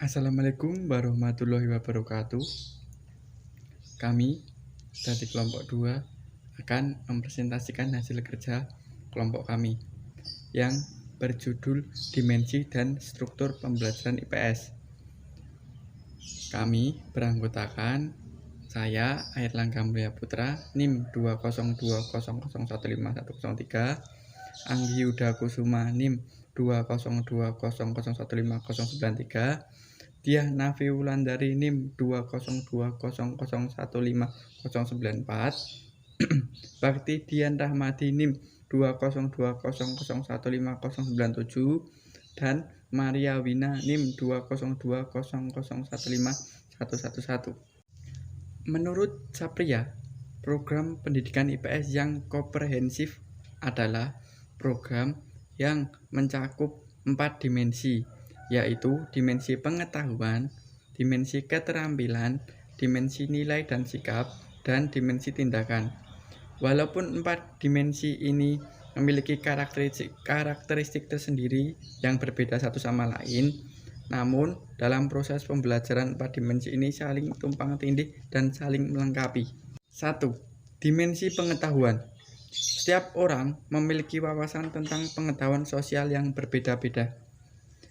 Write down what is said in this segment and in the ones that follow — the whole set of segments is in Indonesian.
Assalamualaikum warahmatullahi wabarakatuh. Kami dari kelompok 2 akan mempresentasikan hasil kerja kelompok kami yang berjudul Dimensi dan Struktur Pembelajaran IPS. Kami beranggotakan saya, Airlangga Mulia Putra, NIM 20200151003, Anggi Yuda Kusuma, NIM 20200151093, Diah Nafi Wulandari, NIM 20200151094, Bakti Dian Rahmadi, NIM 20200151097, dan Maria Wina, NIM 20200151111. Menurut Sapria, program pendidikan IPS yang komprehensif adalah program yang mencakup 4 dimensi, yaitu dimensi pengetahuan, dimensi keterampilan, dimensi nilai dan sikap, dan dimensi tindakan. Walaupun 4 dimensi ini memiliki karakteristik tersendiri yang berbeda satu sama lain, namun dalam proses pembelajaran 4 dimensi ini saling tumpang tindih dan saling melengkapi. 1. Dimensi pengetahuan. Setiap orang memiliki wawasan tentang pengetahuan sosial yang berbeda-beda.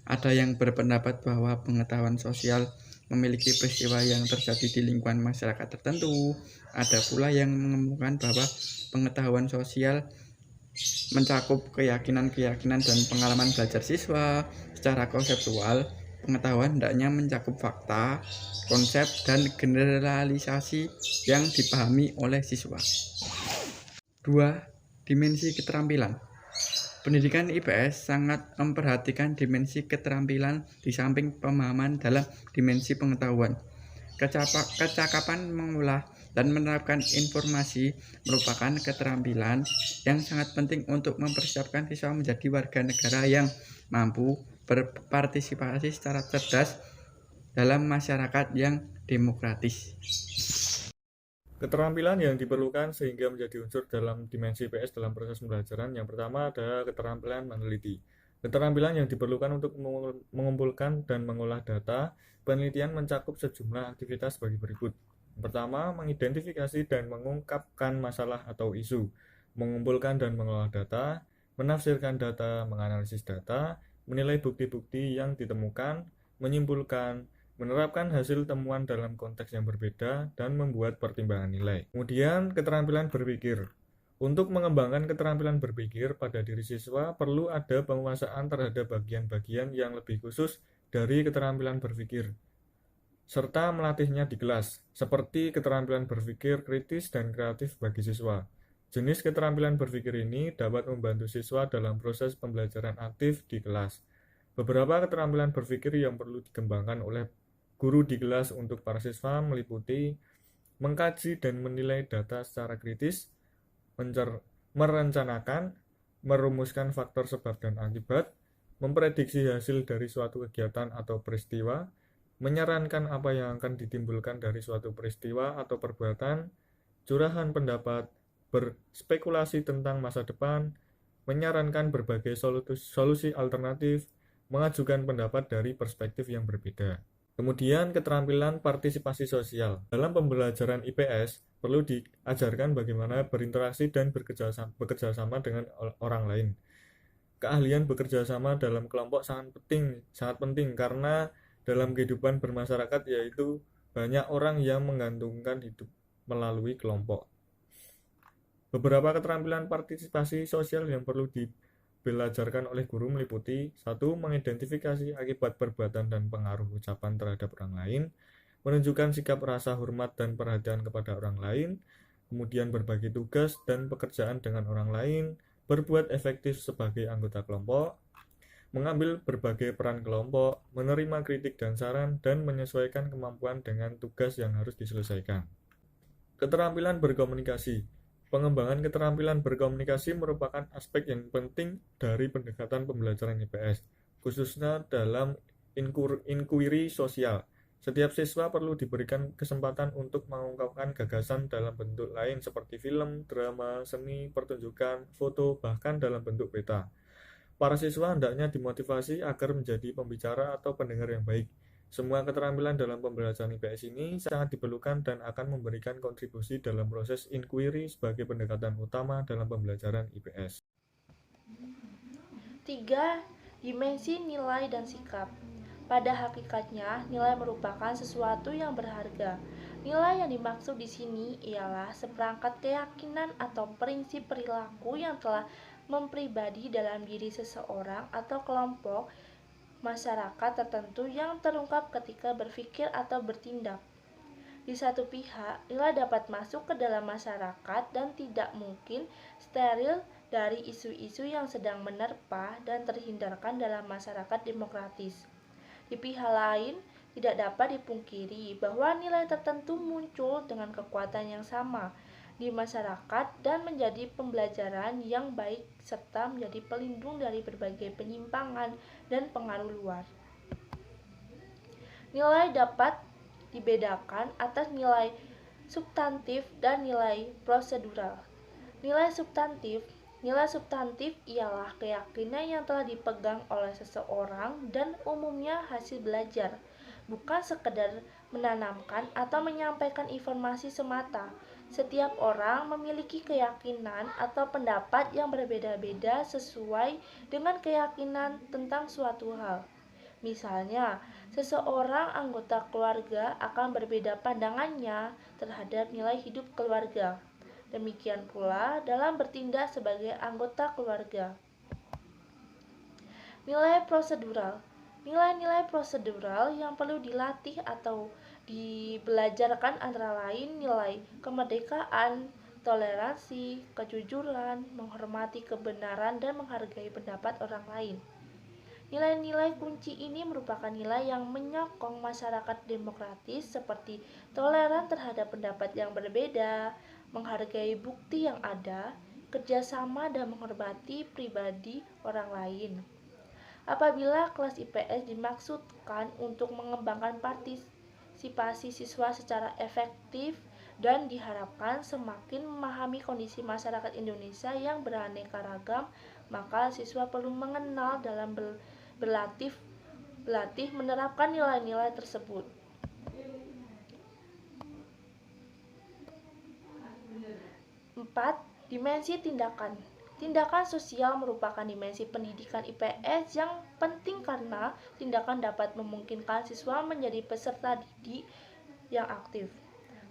Ada yang berpendapat bahwa pengetahuan sosial memiliki peristiwa yang terjadi di lingkungan masyarakat tertentu. Ada pula yang mengemukakan bahwa pengetahuan sosial mencakup keyakinan-keyakinan dan pengalaman belajar siswa. Secara konseptual, pengetahuan hendaknya mencakup fakta, konsep, dan generalisasi yang dipahami oleh siswa. 2. Dimensi keterampilan. Pendidikan IPS sangat memperhatikan dimensi keterampilan di samping pemahaman dalam dimensi pengetahuan. Kecakapan mengolah dan menerapkan informasi merupakan keterampilan yang sangat penting untuk mempersiapkan siswa menjadi warga negara yang mampu berpartisipasi secara cerdas dalam masyarakat yang demokratis. Keterampilan yang diperlukan sehingga menjadi unsur dalam dimensi IPS dalam proses pembelajaran. Yang pertama ada keterampilan meneliti. Keterampilan yang diperlukan untuk mengumpulkan dan mengolah data penelitian mencakup sejumlah aktivitas bagi berikut. Yang pertama, mengidentifikasi dan mengungkapkan masalah atau isu, mengumpulkan dan mengolah data, menafsirkan data, menganalisis data, menilai bukti-bukti yang ditemukan, menyimpulkan, menerapkan hasil temuan dalam konteks yang berbeda, dan membuat pertimbangan nilai. Kemudian, keterampilan berpikir. Untuk mengembangkan keterampilan berpikir pada diri siswa, perlu ada penguasaan terhadap bagian-bagian yang lebih khusus dari keterampilan berpikir, serta melatihnya di kelas, seperti keterampilan berpikir kritis dan kreatif bagi siswa. Jenis keterampilan berpikir ini dapat membantu siswa dalam proses pembelajaran aktif di kelas. Beberapa keterampilan berpikir yang perlu dikembangkan oleh guru di kelas untuk para siswa meliputi mengkaji dan menilai data secara kritis, merencanakan, merumuskan faktor sebab dan akibat, memprediksi hasil dari suatu kegiatan atau peristiwa, menyarankan apa yang akan ditimbulkan dari suatu peristiwa atau perbuatan, curahan pendapat, berspekulasi tentang masa depan, menyarankan berbagai solusi alternatif, mengajukan pendapat dari perspektif yang berbeda. Kemudian keterampilan partisipasi sosial. Dalam pembelajaran IPS, perlu diajarkan bagaimana berinteraksi dan bekerja sama dengan orang lain. Keahlian bekerja sama dalam kelompok sangat penting karena dalam kehidupan bermasyarakat yaitu banyak orang yang menggantungkan hidup melalui kelompok. Beberapa keterampilan partisipasi sosial yang perlu belajarkan oleh guru meliputi 1. Mengidentifikasi akibat perbuatan dan pengaruh ucapan terhadap orang lain, menunjukkan sikap rasa hormat dan perhatian kepada orang lain, kemudian berbagi tugas dan pekerjaan dengan orang lain, berbuat efektif sebagai anggota kelompok, mengambil berbagai peran kelompok, menerima kritik dan saran, dan menyesuaikan kemampuan dengan tugas yang harus diselesaikan. Keterampilan berkomunikasi. Pengembangan keterampilan berkomunikasi merupakan aspek yang penting dari pendekatan pembelajaran IPS, khususnya dalam inquiry sosial. Setiap siswa perlu diberikan kesempatan untuk mengungkapkan gagasan dalam bentuk lain seperti film, drama, seni, pertunjukan, foto, bahkan dalam bentuk peta. Para siswa hendaknya dimotivasi agar menjadi pembicara atau pendengar yang baik. Semua keterampilan dalam pembelajaran IPS ini sangat diperlukan dan akan memberikan kontribusi dalam proses inquiry sebagai pendekatan utama dalam pembelajaran IPS. 3. Dimensi nilai dan sikap. Pada hakikatnya, nilai merupakan sesuatu yang berharga. Nilai yang dimaksud di sini ialah seperangkat keyakinan atau prinsip perilaku yang telah mempribadi dalam diri seseorang atau kelompok masyarakat tertentu yang terungkap ketika berpikir atau bertindak. Di satu pihak, nilai dapat masuk ke dalam masyarakat dan tidak mungkin steril dari isu-isu yang sedang menerpa dan terhindarkan dalam masyarakat demokratis. Di pihak lain, tidak dapat dipungkiri bahwa nilai tertentu muncul dengan kekuatan yang sama di masyarakat dan menjadi pembelajaran yang baik serta menjadi pelindung dari berbagai penyimpangan dan pengaruh luar. Nilai dapat dibedakan atas nilai substantif dan nilai prosedural. Nilai substantif ialah keyakinan yang telah dipegang oleh seseorang dan umumnya hasil belajar, bukan sekedar menanamkan atau menyampaikan informasi semata. Setiap orang memiliki keyakinan atau pendapat yang berbeda-beda sesuai dengan keyakinan tentang suatu hal. Misalnya, seseorang anggota keluarga akan berbeda pandangannya terhadap nilai hidup keluarga. Demikian pula dalam bertindak sebagai anggota keluarga. Nilai prosedural. Nilai-nilai prosedural yang perlu dilatih atau dibelajarkan antara lain nilai kemerdekaan, toleransi, kejujuran, menghormati kebenaran, dan menghargai pendapat orang lain. Nilai-nilai kunci ini merupakan nilai yang menyokong masyarakat demokratis seperti toleran terhadap pendapat yang berbeda, menghargai bukti yang ada, kerjasama, dan menghormati pribadi orang lain. Apabila kelas IPS dimaksudkan untuk mengembangkan partisipasi siswa secara efektif dan diharapkan semakin memahami kondisi masyarakat Indonesia yang beraneka ragam, maka siswa perlu mengenal dalam berlatih menerapkan nilai-nilai tersebut. 4. Dimensi tindakan. Tindakan sosial merupakan dimensi pendidikan IPS yang penting karena tindakan dapat memungkinkan siswa menjadi peserta didik yang aktif.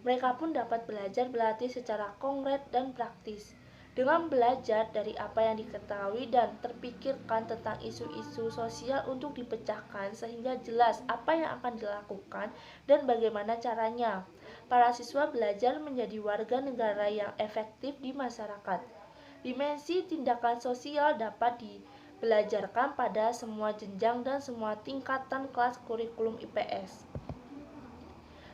Mereka pun dapat belajar berlatih secara konkret dan praktis. Dengan belajar dari apa yang diketahui dan terpikirkan tentang isu-isu sosial untuk dipecahkan sehingga jelas apa yang akan dilakukan dan bagaimana caranya. Para siswa belajar menjadi warga negara yang efektif di masyarakat. Dimensi tindakan sosial dapat dibelajarkan pada semua jenjang dan semua tingkatan kelas kurikulum IPS.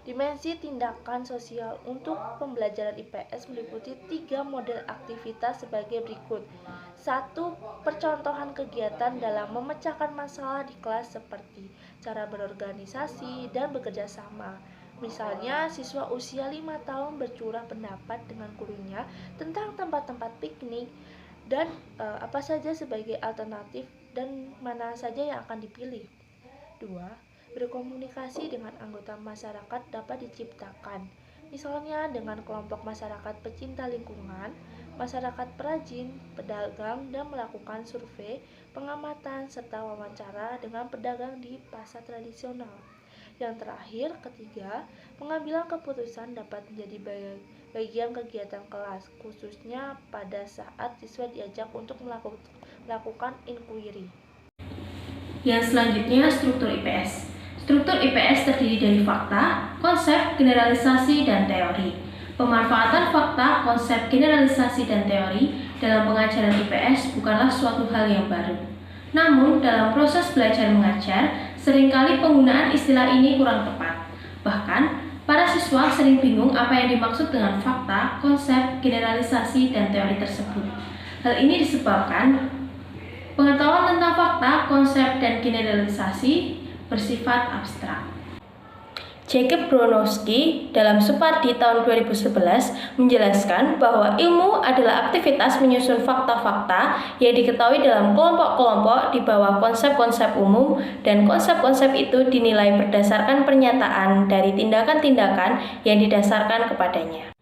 Dimensi tindakan sosial untuk pembelajaran IPS meliputi 3 model aktivitas sebagai berikut. 1. Percontohan kegiatan dalam memecahkan masalah di kelas seperti cara berorganisasi dan bekerja sama. Misalnya, siswa usia 5 tahun bercurah pendapat dengan gurunya tentang tempat-tempat piknik dan apa saja sebagai alternatif dan mana saja yang akan dipilih. 2. Berkomunikasi dengan anggota masyarakat dapat diciptakan, misalnya dengan kelompok masyarakat pecinta lingkungan, masyarakat perajin, pedagang, dan melakukan survei, pengamatan, serta wawancara dengan pedagang di pasar tradisional. Yang terakhir, ketiga, pengambilan keputusan dapat menjadi bagian kegiatan kelas, khususnya pada saat siswa diajak untuk melakukan inquiry. Yang selanjutnya, struktur IPS. Struktur IPS terdiri dari fakta, konsep, generalisasi, dan teori. Pemanfaatan fakta, konsep, generalisasi, dan teori dalam pengajaran IPS bukanlah suatu hal yang baru. Namun, dalam proses belajar mengajar, seringkali penggunaan istilah ini kurang tepat. Bahkan, para siswa sering bingung apa yang dimaksud dengan fakta, konsep, generalisasi, dan teori tersebut. Hal ini disebabkan pengetahuan tentang fakta, konsep, dan generalisasi bersifat abstrak. Jacob Bronowski dalam Supardi tahun 2011 menjelaskan bahwa ilmu adalah aktivitas menyusun fakta-fakta yang diketahui dalam kelompok-kelompok di bawah konsep-konsep umum, dan konsep-konsep itu dinilai berdasarkan pernyataan dari tindakan-tindakan yang didasarkan kepadanya.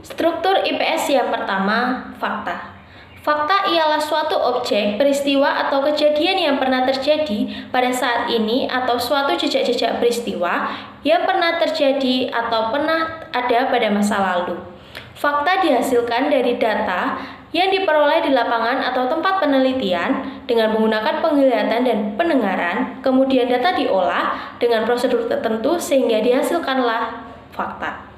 Struktur IPS yang pertama, fakta. Fakta ialah suatu objek, peristiwa, atau kejadian yang pernah terjadi pada saat ini atau suatu jejak-jejak peristiwa yang pernah terjadi atau pernah ada pada masa lalu. Fakta dihasilkan dari data yang diperoleh di lapangan atau tempat penelitian dengan menggunakan penglihatan dan pendengaran, kemudian data diolah dengan prosedur tertentu sehingga dihasilkanlah fakta.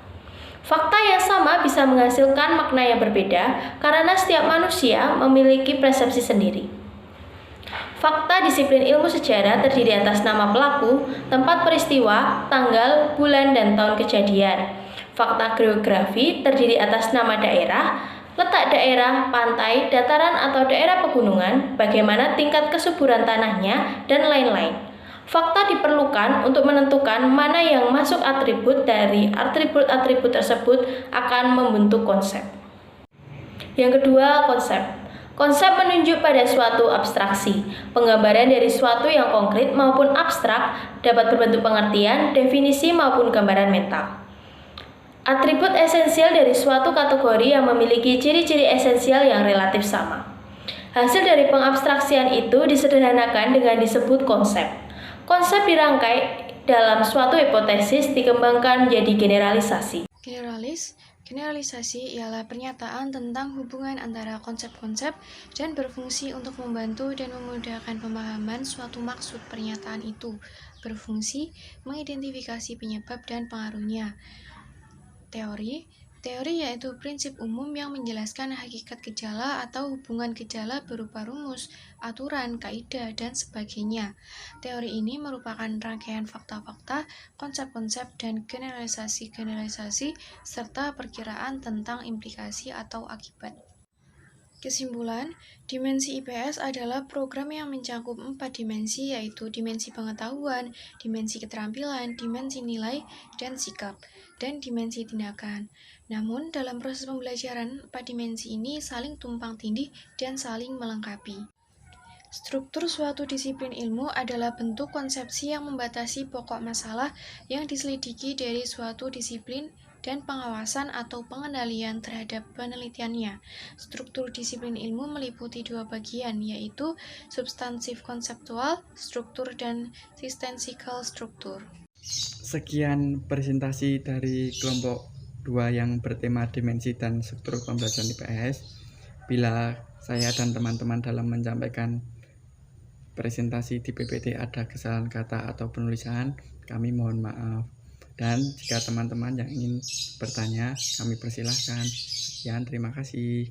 Fakta yang sama bisa menghasilkan makna yang berbeda karena setiap manusia memiliki persepsi sendiri. Fakta disiplin ilmu sejarah terdiri atas nama pelaku, tempat peristiwa, tanggal, bulan, dan tahun kejadian. Fakta geografi terdiri atas nama daerah, letak daerah, pantai, dataran atau daerah pegunungan, bagaimana tingkat kesuburan tanahnya, dan lain-lain. Fakta diperlukan untuk menentukan mana yang masuk atribut dari atribut-atribut tersebut akan membentuk konsep. Yang kedua, konsep. Konsep menunjuk pada suatu abstraksi, penggambaran dari suatu yang konkret maupun abstrak, dapat berbentuk pengertian, definisi maupun gambaran mental. Atribut esensial dari suatu kategori yang memiliki ciri-ciri esensial yang relatif sama. Hasil dari pengabstraksian itu disederhanakan dengan disebut konsep. Konsep dirangkai dalam suatu hipotesis dikembangkan menjadi generalisasi. Generalisasi ialah pernyataan tentang hubungan antara konsep-konsep dan berfungsi untuk membantu dan memudahkan pemahaman suatu maksud pernyataan itu. Berfungsi mengidentifikasi penyebab dan pengaruhnya. Teori yaitu prinsip umum yang menjelaskan hakikat gejala atau hubungan gejala berupa rumus, aturan, kaidah, dan sebagainya. Teori ini merupakan rangkaian fakta-fakta, konsep-konsep, dan generalisasi-generalisasi, serta perkiraan tentang implikasi atau akibat. Kesimpulan, dimensi IPS adalah program yang mencakup 4 dimensi, yaitu dimensi pengetahuan, dimensi keterampilan, dimensi nilai dan sikap, dan dimensi tindakan. Namun, dalam proses pembelajaran, 4 dimensi ini saling tumpang tindih dan saling melengkapi. Struktur suatu disiplin ilmu adalah bentuk konsepsi yang membatasi pokok masalah yang diselidiki dari suatu disiplin dan pengawasan atau pengendalian terhadap penelitiannya. Struktur disiplin ilmu meliputi 2 bagian, yaitu substansif konseptual struktur dan sistensical struktur. Sekian presentasi dari kelompok 2 yang bertema dimensi dan struktur pembelajaran IPS. Bila saya dan teman-teman dalam menyampaikan presentasi di PPT ada kesalahan kata atau penulisan, kami mohon maaf. Dan jika teman-teman yang ingin bertanya, kami persilahkan. Sekian, terima kasih.